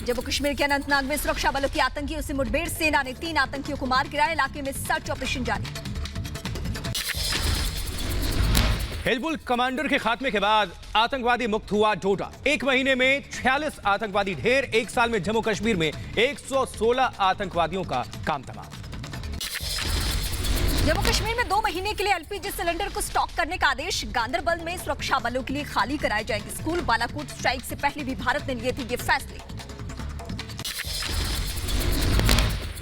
जम्मू कश्मीर के अनंतनाग में सुरक्षा बलों की आतंकियों से मुठभेड़, सेना ने 3 आतंकियों को मार गिराया। इलाके में सर्च ऑपरेशन जारी। हिजबुल कमांडर के खात्मे के बाद आतंकवादी मुक्त हुआ डोडा। 1 महीने में 46 आतंकवादी ढेर। 1 साल में जम्मू कश्मीर में 116 आतंकवादियों का काम तमाम। जम्मू कश्मीर में 2 महीने के लिए एलपीजी सिलेंडर को स्टॉक करने का आदेश। गांदरबल में सुरक्षा बलों के लिए खाली कराए जाएंगे स्कूल। बालाकोट स्ट्राइक से पहले भी भारत ने लिए थे ये फैसले।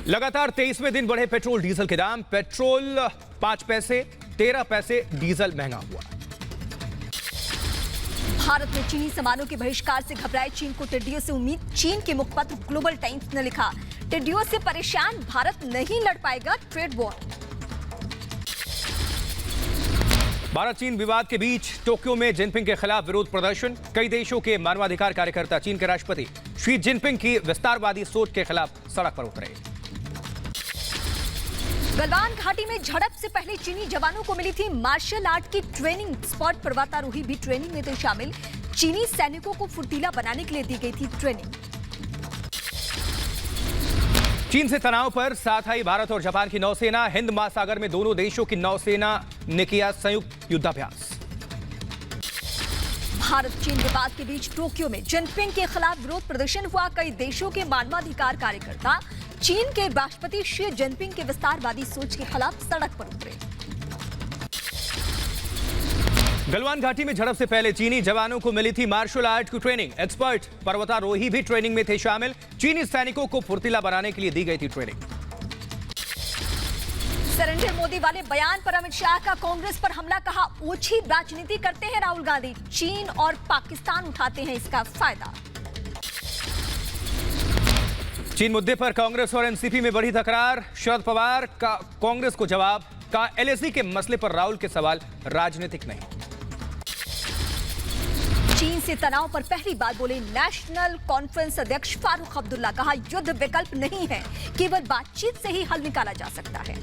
लगातार 23वें दिन बढ़े पेट्रोल डीजल के दाम। पेट्रोल 5 पैसे, 13 पैसे डीजल महंगा हुआ। भारत में चीनी सामानों के बहिष्कार से घबराए चीन को टिड्डियों से उम्मीद। चीन के मुखपत्र ग्लोबल टाइम्स ने लिखा, टिड्डियों से परेशान भारत नहीं लड़ पाएगा ट्रेड वॉर। भारत चीन विवाद के बीच टोक्यो में जिनपिंग के खिलाफ विरोध प्रदर्शन। कई देशों के मानवाधिकार कार्यकर्ता चीन के राष्ट्रपति शी जिनपिंग की विस्तारवादी सोच के खिलाफ सड़क पर उतरे। गलवान घाटी में झड़प से पहले चीनी जवानों को मिली थी मार्शल आर्ट की ट्रेनिंग। स्पॉट पर्वतारोही भी ट्रेनिंग में थे शामिल। चीनी सैनिकों को फुर्तीला बनाने के लिए दी गई थी ट्रेनिंग। चीन से तनाव पर साथ आई भारत और जापान की नौसेना। हिंद महासागर में दोनों देशों की नौसेना ने किया संयुक्त युद्धाभ्यास। भारत चीन विवाद के बीच टोक्यो में जिनपिंग के खिलाफ विरोध प्रदर्शन हुआ। कई देशों के मानवाधिकार कार्यकर्ता चीन के राष्ट्रपति शी जिनपिंग के विस्तारवादी सोच के खिलाफ सड़क पर उतरे। गलवान घाटी में झड़प से पहले चीनी जवानों को मिली थी मार्शल आर्ट की ट्रेनिंग। एक्सपर्ट पर्वतारोही भी ट्रेनिंग में थे शामिल। चीनी सैनिकों को फुर्तीला बनाने के लिए दी गई थी ट्रेनिंग। सरेंडर मोदी वाले बयान पर अमित शाह का कांग्रेस पर हमला, कहा ओछी राजनीति करते हैं राहुल गांधी। चीन और पाकिस्तान उठाते हैं इसका फायदा। चीन मुद्दे पर कांग्रेस और एनसीपी में बढ़ी तकरार। शरद पवार का कांग्रेस को जवाब, का एलएसी के मसले पर राहुल के सवाल राजनीतिक नहीं। चीन से तनाव पर पहली बार बोले नेशनल कॉन्फ्रेंस अध्यक्ष फारूक अब्दुल्ला, कहा युद्ध विकल्प नहीं है, केवल बातचीत से ही हल निकाला जा सकता है।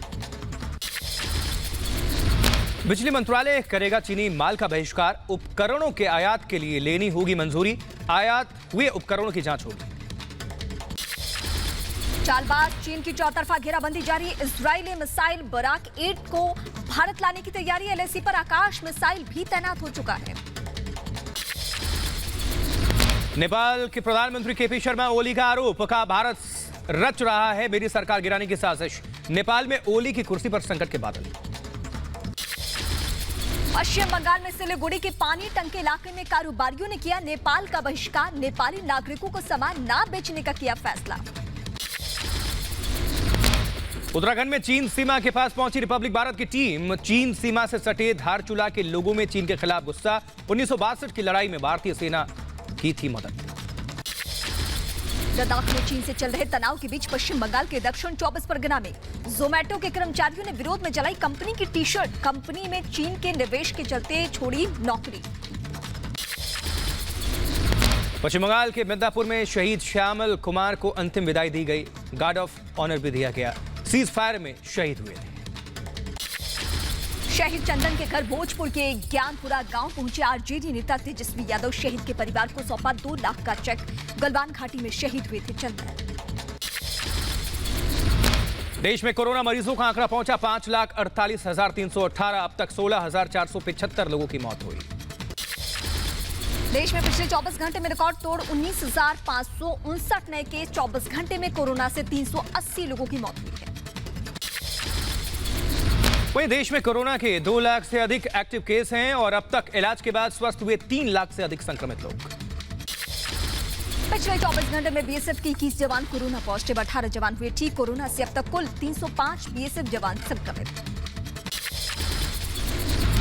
बिजली मंत्रालय करेगा चीनी माल का बहिष्कार। उपकरणों के आयात के लिए लेनी होगी मंजूरी। आयात हुए उपकरणों की जांच होगी। चालबाज चीन की चौतरफा घेराबंदी जारी। इजरायली मिसाइल बराक 8 को भारत लाने की तैयारी। एलएसी पर आकाश मिसाइल भी तैनात हो चुका है। नेपाल के प्रधानमंत्री केपी शर्मा ओली का आरोप, कहा भारत रच रहा है मेरी सरकार गिराने की साजिश। नेपाल में ओली की कुर्सी पर संकट के बादल। पश्चिम बंगाल में सिलीगुड़ी के पानी टंके इलाके में कारोबारियों ने किया नेपाल का बहिष्कार। नेपाली नागरिकों को सामान न बेचने का किया फैसला। उत्तराखंड में चीन सीमा के पास पहुंची रिपब्लिक भारत की टीम। चीन सीमा से सटे धारचूला के लोगों में चीन के खिलाफ गुस्सा। 1962 की लड़ाई में भारतीय सेना की थी मदद। लद्दाख में चीन से चल रहे तनाव के बीच पश्चिम बंगाल के दक्षिण 24 परगना में जोमैटो के कर्मचारियों ने विरोध में जलाई कंपनी की टी-शर्ट। कंपनी में चीन के निवेश के चलते छोड़ी नौकरी। पश्चिम बंगाल के मिदनापुर में शहीद श्यामल कुमार को अंतिम विदाई दी गई। गार्ड ऑफ ऑनर भी दिया गया। सीज फायर में शहीद हुए थे। शहीद चंदन के घर भोजपुर के ज्ञानपुरा गांव पहुंचे आरजेडी नेता तेजस्वी यादव। शहीद के परिवार को सौंपा 2 लाख का चेक। गलवान घाटी में शहीद हुए थे चंदन। देश में कोरोना मरीजों का आंकड़ा पहुंचा 5,48,318। अब तक 16,475 लोगों की मौत हुई। देश में पिछले 24 घंटे में रिकॉर्ड तोड़ 19,559 नए केस। 24 घंटे में कोरोना से 380 लोगों की मौत हुई है। वहीं देश में कोरोना के 2 लाख से अधिक एक्टिव केस हैं और अब तक इलाज के बाद स्वस्थ हुए 3 लाख से अधिक संक्रमित लोग। पिछले 24 घंटे में बीएसएफ के 21 जवान कोरोना पॉजिटिव। 18 जवान हुए ठीक। कोरोना से अब तक कुल 305 बीएसएफ जवान संक्रमित।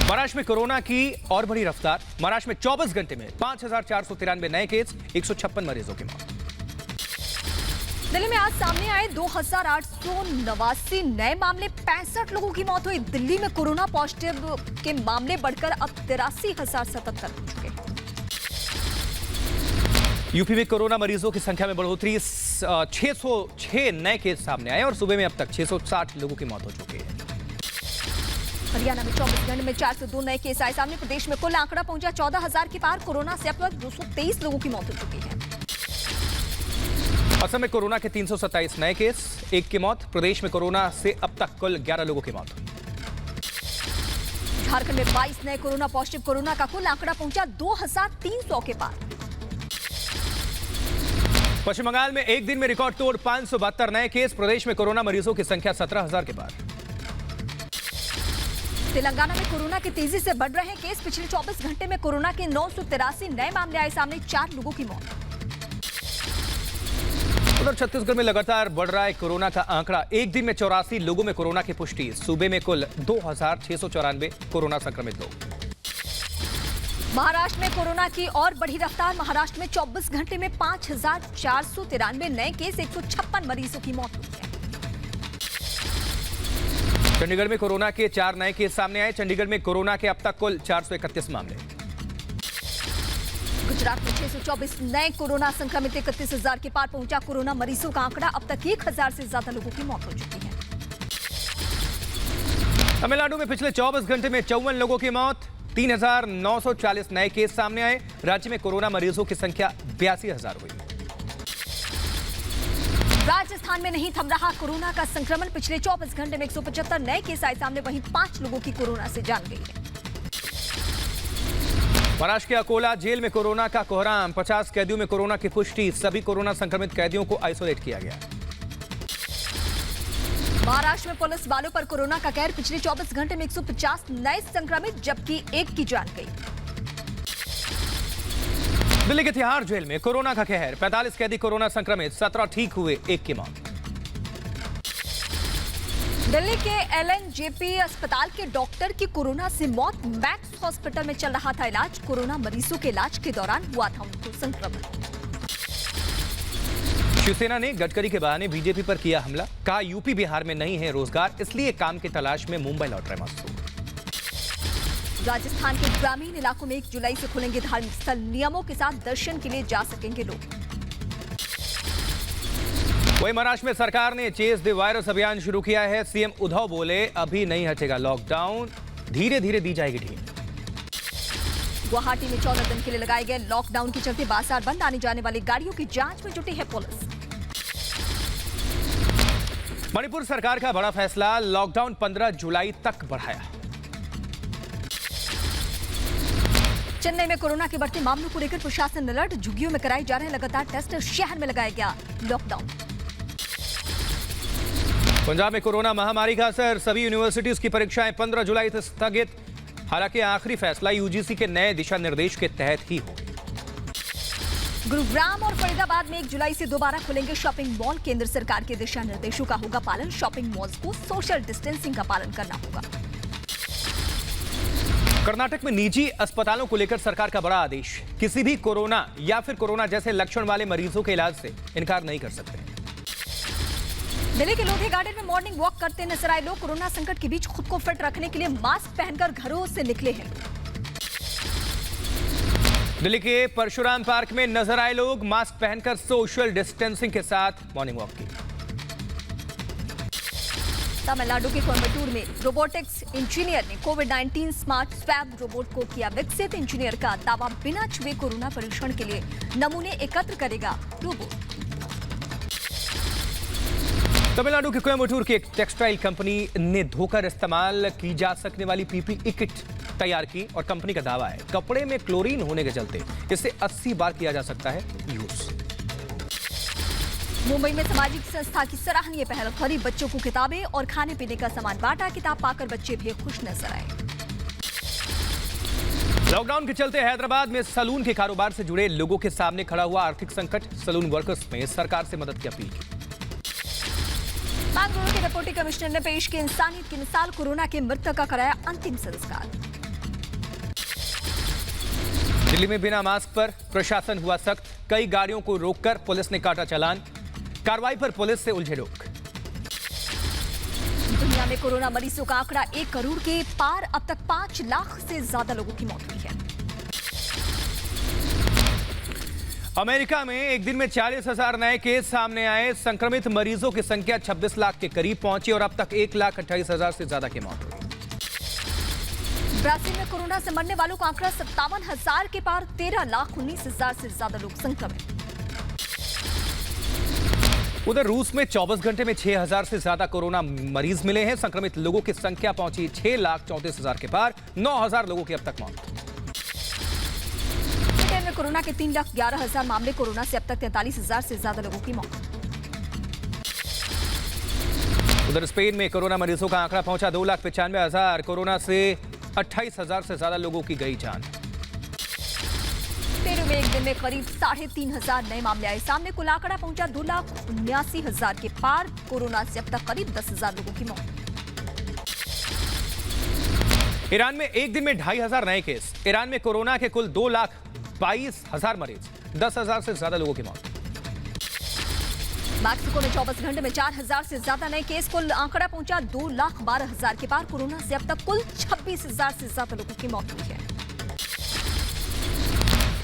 महाराष्ट्र में कोरोना की और बड़ी रफ्तार। महाराष्ट्र में 24 घंटे में 5,493 नए केस, 156 मरीजों की मौत। दिल्ली में आज सामने आए 2,889 नए मामले। 65 लोगों की मौत हुई। दिल्ली में कोरोना पॉजिटिव के मामले बढ़कर अब 83,077 हो चुके हैं। यूपी में कोरोना मरीजों की संख्या में बढ़ोतरी। 606 नए केस सामने आए और सुबह में अब तक 660 लोगों की मौत हो चुकी है। हरियाणा में 24 घंटे में 402 नए केस आए सामने। प्रदेश में कुल आंकड़ा पहुंचा 14,000 के पार। कोरोना से अब तक 223 लोगों की मौत हो चुकी है। असम में कोरोना के 327 नए केस, एक की मौत। प्रदेश में कोरोना से अब तक कुल 11 लोगों की मौत। झारखंड में 22 नए कोरोना पॉजिटिव। कोरोना का कुल आंकड़ा पहुंचा 2300 के पार। पश्चिम बंगाल में एक दिन में रिकॉर्ड तोड़ 572 नए केस। प्रदेश में कोरोना मरीजों की संख्या 17,000 के पार। तेलंगाना में कोरोना के तेजी से बढ़ रहे केस। पिछले 24 घंटे में कोरोना के 983 नए मामले आए सामने, 4 लोगों की मौत। उधर छत्तीसगढ़ में लगातार बढ़ रहा है कोरोना का आंकड़ा। एक दिन में 84 लोगों में कोरोना की पुष्टि। सूबे में कुल 2,694 कोरोना संक्रमित लोग। महाराष्ट्र में कोरोना की और बढ़ी रफ्तार। महाराष्ट्र में 24 घंटे में 5,493 नए केस, 156 मरीजों की मौत हुई है। चंडीगढ़ में कोरोना के 4 नए केस सामने आए। चंडीगढ़ में कोरोना के अब तक कुल 431 मामले। गुजरात में 624 नए कोरोना संक्रमित, 31,000 के पार पहुंचा कोरोना मरीजों का आंकड़ा। अब तक 1,000 से ज्यादा लोगों की मौत हो चुकी है। तमिलनाडु में पिछले 24 घंटे में 54 लोगों की मौत। 3,940 नए केस सामने आए। राज्य में कोरोना मरीजों की संख्या 82,000 हुई। राजस्थान में नहीं थम रहा कोरोना का संक्रमण। पिछले 24 घंटे में 175 नए केस आए सामने, वहीं 5 लोगों की कोरोना से जान गई है। महाराष्ट्र के अकोला जेल में कोरोना का कोहराम। 50 कैदियों में कोरोना की पुष्टि। सभी कोरोना संक्रमित कैदियों को आइसोलेट किया गया। महाराष्ट्र में पुलिस वालों पर कोरोना का कहर। पिछले 24 घंटे में 150 नए संक्रमित, जबकि 1 की जान गई। दिल्ली के तिहाड़ जेल में कोरोना का कहर। 45 कैदी कोरोना संक्रमित, 17 ठीक हुए, 1 की मौत। दिल्ली के LNJP अस्पताल के डॉक्टर की कोरोना से मौत। मैक्स हॉस्पिटल में चल रहा था इलाज। कोरोना मरीजों के इलाज के दौरान हुआ था उनको संक्रमण। शिवसेना ने गडकरी के बहाने बीजेपी पर किया हमला। कहा यूपी बिहार में नहीं है रोजगार, इसलिए काम की तलाश में मुंबई लौट रहे मजदूर। राजस्थान के ग्रामीण इलाकों में 1 जुलाई से खुलेंगे धार्मिक स्थल। नियमों के साथ दर्शन के लिए जा सकेंगे लोग। वहीं महाराष्ट्र में सरकार ने चेस द वायरस अभियान शुरू किया है। सीएम उद्धव बोले अभी नहीं हटेगा लॉकडाउन, धीरे धीरे दी जाएगी ढील। गुवाहाटी में 14 दिन के लिए लगाए गए लॉकडाउन के चलते बाजार बंद। आने जाने वाली गाड़ियों की जांच में जुटी है पुलिस। मणिपुर सरकार का बड़ा फैसला, लॉकडाउन 15 जुलाई तक बढ़ाया। चेन्नई में कोरोना के बढ़ते मामलों को लेकर प्रशासन अलर्ट। झुग्गियों में कराए जा रहे लगातार टेस्ट। शहर में लगाया गया लॉकडाउन। पंजाब में कोरोना महामारी का असर। सभी यूनिवर्सिटीज की परीक्षाएं 15 जुलाई तक स्थगित। हालांकि आखिरी फैसला यूजीसी के नए दिशा निर्देश के तहत ही होगा। गुरुग्राम और फरीदाबाद में 1 जुलाई से दोबारा खुलेंगे शॉपिंग मॉल। केंद्र सरकार के दिशा निर्देशों का होगा पालन। शॉपिंग मॉल्स को सोशल डिस्टेंसिंग का पालन करना होगा। कर्नाटक में निजी अस्पतालों को लेकर सरकार का बड़ा आदेश। किसी भी कोरोना या फिर कोरोना जैसे लक्षण वाले मरीजों के इलाज से इनकार नहीं कर सकते। दिल्ली के लोधी गार्डन में मॉर्निंग वॉक करते नजर आए लोग। कोरोना संकट के बीच खुद को फिट रखने के लिए मास्क पहनकर घरों से निकले हैं लोग। दिल्ली के परशुराम पार्क में नजर आए लोग। मास्क पहनकर सोशल डिस्टेंसिंग के साथ मॉर्निंग वॉक की। तमिलनाडु के कोयम्बटूर में रोबोटिक्स इंजीनियर ने कोविड-19 स्मार्ट स्वैब रोबोट को किया विकसित। इंजीनियर का दावा, बिना छुए कोरोना परीक्षण के लिए नमूने एकत्र करेगा रोबोट। तमिलनाडु के कोयम्बटूर की एक टेक्सटाइल कंपनी ने धोकर इस्तेमाल की जा सकने वाली पीपीई किट तैयार की और कंपनी का दावा है कपड़े में क्लोरीन होने के चलते इसे 80 बार किया जा सकता है यूज। मुंबई में सामाजिक संस्था की सराहनीय पहल। गरीब बच्चों को किताबें और खाने पीने का सामान बांटा। किताब पाकर बच्चे भी खुश नजर आए। लॉकडाउन के चलते हैदराबाद में सलून के कारोबार से जुड़े लोगों के सामने खड़ा हुआ आर्थिक संकट। सलून वर्कर्स में सरकार से मदद की अपील की। बेंगलुरु के डिप्टी कमिश्नर ने पेश की इंसानियत की मिसाल। कोरोना के मृतक का कराया अंतिम संस्कार। दिल्ली में बिना मास्क पर प्रशासन हुआ सख्त। कई गाड़ियों को रोककर पुलिस ने काटा चालान। कार्रवाई पर पुलिस से उलझे लोग। दुनिया में कोरोना मरीजों का आंकड़ा 1 करोड़ के पार। अब तक 5 लाख से ज्यादा लोगों की मौत हुई है। अमेरिका में एक दिन में 40,000 नए केस सामने आए। संक्रमित मरीजों की संख्या 26 लाख के करीब पहुंची और अब तक 1,28,000 से ज्यादा की मौत हुई। ब्राजील में कोरोना से मरने वालों का आंकड़ा 57,000 के पार। 13,19,000 से ज्यादा लोग संक्रमित। उधर रूस में 24 घंटे में 6,000 से ज्यादा कोरोना मरीज मिले हैं। संक्रमित लोगों की संख्या पहुंची 6,34,000 के पार। 9,000 लोगों की अब तक मौत। ब्रिटेन में कोरोना के 3,11,000 मामले। कोरोना से अब तक 43,000 से ज्यादा लोगों की मौत। उधर स्पेन में कोरोना मरीजों का आंकड़ा पहुंचा 2,95,000। कोरोना से 28,000 से ज्यादा लोगों की गई जान। पेरू में एक दिन में करीब 3,500 नए मामले आए सामने। कुल आंकड़ा पहुंचा 2,79,000 के पार। कोरोना से अब तक करीब 10,000 लोगों की मौत। ईरान में एक दिन में 2,500 नए केस। ईरान में कोरोना के कुल 2,22,000 मरीज। 10,000 से ज्यादा लोगों की मौत। मैक्सिको में 24 घंटे में 4,000 से ज्यादा नए केस। कुल आंकड़ा पहुंचा 2,12,000 के पार। कोरोना से अब तक कुल 26,000 से ज्यादा लोगों की मौत हुई है।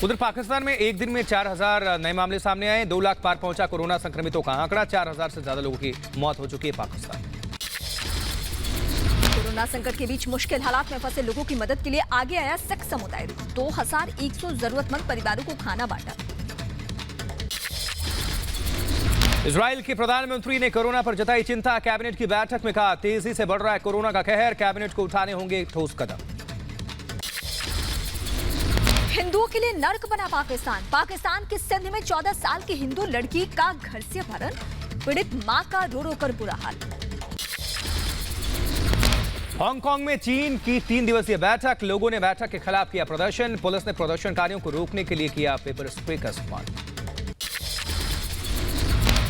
उधर पाकिस्तान में एक दिन में 4,000 नए मामले सामने आए। 2 लाख पार पहुंचा कोरोना संक्रमितों का आंकड़ा। 4,000 से ज्यादा लोगों की मौत हो चुकी है पाकिस्तान। कोरोना संकट के बीच मुश्किल हालात में फंसे लोगों की मदद के लिए आगे आया सिख समुदाय। 2,100 जरूरतमंद परिवारों को खाना बांटा। इजराइल के प्रधानमंत्री ने कोरोना पर जताई चिंता। कैबिनेट की बैठक में कहा, तेजी से बढ़ रहा है कोरोना का कहर। कैबिनेट को उठाने होंगे ठोस कदम। हिंदुओं के लिए नर्क बना पाकिस्तान। पाकिस्तान के सिंध में 14 साल की हिंदू लड़की का घर से अपहरण। पीड़ित मां का रो रो कर बुरा हाल। हांगकांग में चीन की 3 दिवसीय बैठक। लोगों ने बैठक के खिलाफ किया प्रदर्शन। पुलिस ने प्रदर्शनकारियों को रोकने के लिए किया पेपर स्प्रे का इस्तेमाल।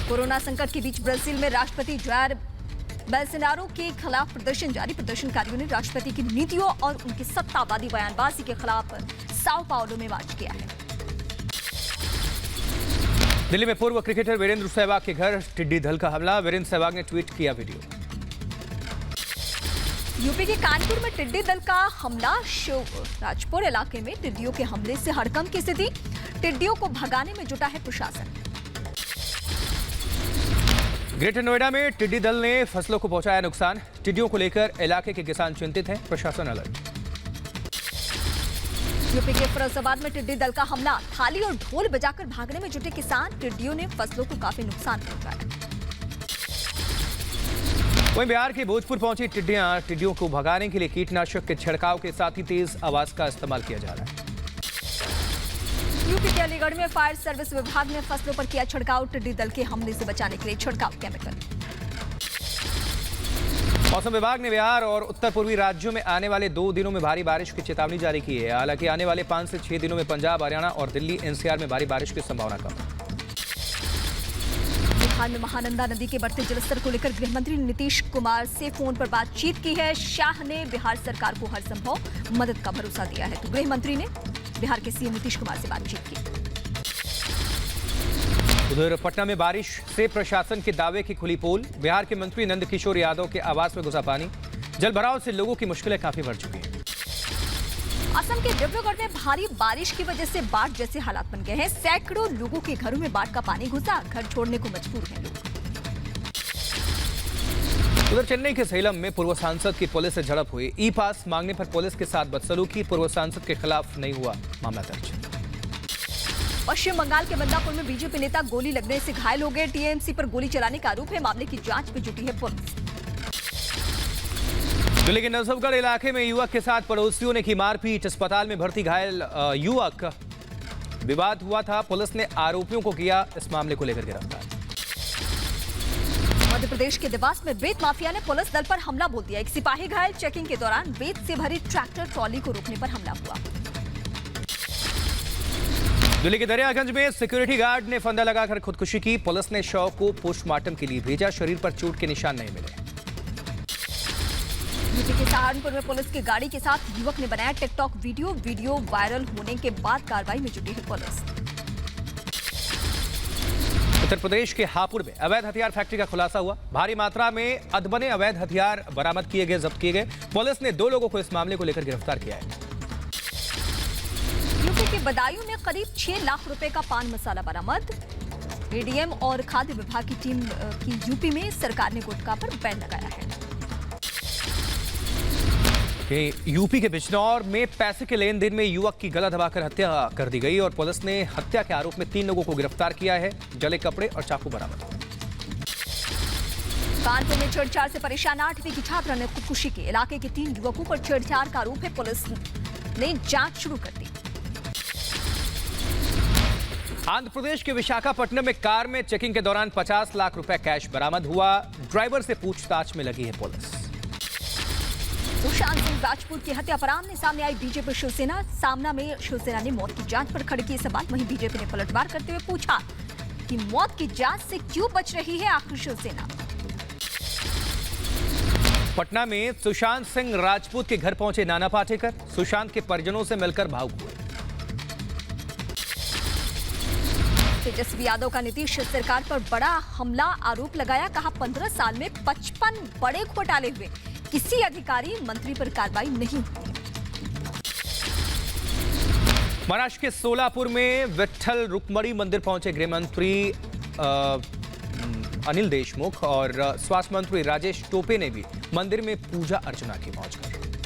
कोरोना संकट के बीच ब्राजील में राष्ट्रपति जायर बोल्सोनारो के खिलाफ प्रदर्शन जारी। प्रदर्शनकारियों ने राष्ट्रपति की नीतियों और उनकी सत्तावादी बयानबाजी के खिलाफ साओ पाउलो में मार्च किया है। दिल्ली में पूर्व क्रिकेटर वीरेंद्र सहवाग के घर टिड्डी दल का हमला। वीरेंद्र सहवाग ने ट्वीट किया वीडियो। यूपी के कानपुर में टिड्डी दल का हमला। राजपुर इलाके में टिड्डियों के हमले से हड़कंप की स्थिति। टिड्डियों को भगाने में जुटा है प्रशासन। ग्रेटर नोएडा में टिड्डी दल ने फसलों को पहुंचाया नुकसान। टिड्डियों को लेकर इलाके के किसान चिंतित हैं। प्रशासन अलर्ट। यूपी के फिरोजाबाद में टिड्डी दल का हमला। थाली और ढोल बजाकर भागने में जुटे किसान। टिड्डियों ने फसलों को काफी नुकसान पहुंचाया। वहीं बिहार के भोजपुर पहुंची टिड्डियों को भगाने के लिए कीटनाशक के छिड़काव के साथ ही तेज आवाज का इस्तेमाल किया जा रहा है। यूपी के अलीगढ़ में फायर सर्विस विभाग ने फसलों पर किया छिड़काव। टिड्डी दल के हमले से बचाने के लिए छिड़काव केमिकल। मौसम विभाग ने बिहार और उत्तर पूर्वी राज्यों में आने वाले 2 दिनों में भारी बारिश की चेतावनी जारी की है। हालांकि आने वाले 5 से 6 दिनों में पंजाब, हरियाणा और दिल्ली एनसीआर में भारी बारिश की संभावना कम है। बिहार में महानंदा नदी के बढ़ते जलस्तर को लेकर गृह मंत्री नीतीश कुमार से फोन पर बातचीत की है। शाह ने बिहार सरकार को हर संभव मदद का भरोसा दिया है। तो गृह मंत्री ने बिहार के सीएम नीतीश कुमार से बातचीत की। उधर पटना में बारिश से प्रशासन के दावे की खुली पोल। बिहार के मंत्री नंदकिशोर यादव के आवास में घुसा पानी। जलभराव से लोगों की मुश्किलें काफी बढ़ चुकी हैं। असम के डिब्रूगढ़ में भारी बारिश की वजह से बाढ़ जैसे हालात बन गए हैं। सैकड़ों लोगों के घरों में बाढ़ का पानी घुसा। घर छोड़ने को मजबूर हैं लोग। उधर चेन्नई के सेलम में पूर्व सांसद की पुलिस से झड़प हुई। ई पास मांगने पर पुलिस के साथ बदसलूकी। पूर्व सांसद के खिलाफ नहीं हुआ मामला दर्ज। पश्चिम बंगाल के बंदापुर में बीजेपी नेता गोली लगने से घायल हो गए। टीएमसी पर गोली चलाने का आरोप है। मामले की जांच में जुटी है पुलिस। दिल्ली के नजफगढ़ इलाके में युवक के साथ पड़ोसियों ने की मारपीट। अस्पताल में भर्ती घायल युवक। विवाद हुआ था। पुलिस ने आरोपियों को किया इस मामले को लेकर गिरफ्तार। मध्य प्रदेश के देवास में रेत माफिया ने पुलिस दल पर हमला बोल दिया। एक सिपाही घायल। चेकिंग के दौरान रेत से भरी ट्रैक्टर ट्रॉली को रोकने पर हमला हुआ। दिल्ली के दरियागंज में सिक्योरिटी गार्ड ने फंदा लगाकर खुदकुशी की। पुलिस ने शव को पोस्टमार्टम के लिए भेजा। शरीर पर चोट के निशान नहीं मिले। यूपी के सहारनपुर में पुलिस की गाड़ी के साथ युवक ने बनाया टिकटॉक वीडियो वायरल होने के बाद कार्रवाई में जुटी है पुलिस। उत्तर प्रदेश के हापुड़ में अवैध हथियार फैक्ट्री का खुलासा हुआ। भारी मात्रा में अदबने अवैध हथियार बरामद किए गए, जब्त किए गए। पुलिस ने 2 लोगों को इस मामले को लेकर गिरफ्तार किया है। यूपी के बदायूं में करीब 6 लाख रुपए का पान मसाला बरामद। एडीएम और खाद्य विभाग की टीम की यूपी में सरकार ने गुटखा पर बैन लगाया है। यूपी के बिजनौर में पैसे के लेन देन में युवक की गला दबाकर हत्या कर दी गई और पुलिस ने हत्या के आरोप में 3 लोगों को गिरफ्तार किया है। जले कपड़े और चाकू बरामद हुए। कानपुर में छेड़छाड़ से परेशान 8वीं की छात्रा ने खुदकुशी की। इलाके के 3 युवकों पर छेड़छाड़ का आरोप है। पुलिस ने जांच शुरू कर दी। आंध्र प्रदेश के विशाखापट्टनम में कार में चेकिंग के दौरान 50 लाख रुपए कैश बरामद हुआ। ड्राइवर से पूछताछ में लगी है पुलिस। सुशांत सिंह राजपूत की हत्या पर आमने सामने आई बीजेपी शिवसेना। सामना में शिवसेना ने मौत की जांच पर खड़े किए सवाल। वहीं बीजेपी ने पलटवार करते हुए पूछा कि मौत की जांच से क्यों बच रही है आखिर शिवसेना। पटना में सुशांत सिंह राजपूत के घर पहुंचे नाना पाटेकर। सुशांत के परिजनों से मिलकर भावुक हुए। तेजस्वी यादव का नीतीश सरकार पर बड़ा हमला, आरोप लगाया। कहा 15 साल में 55 बड़े घोटाले हुए, किसी अधिकारी मंत्री पर कार्रवाई नहीं हुई। महाराष्ट्र के सोलापुर में विट्ठल रुक्मणी मंदिर पहुंचे गृह मंत्री अनिल देशमुख और स्वास्थ्य मंत्री राजेश टोपे ने भी मंदिर में पूजा अर्चना की मौज की।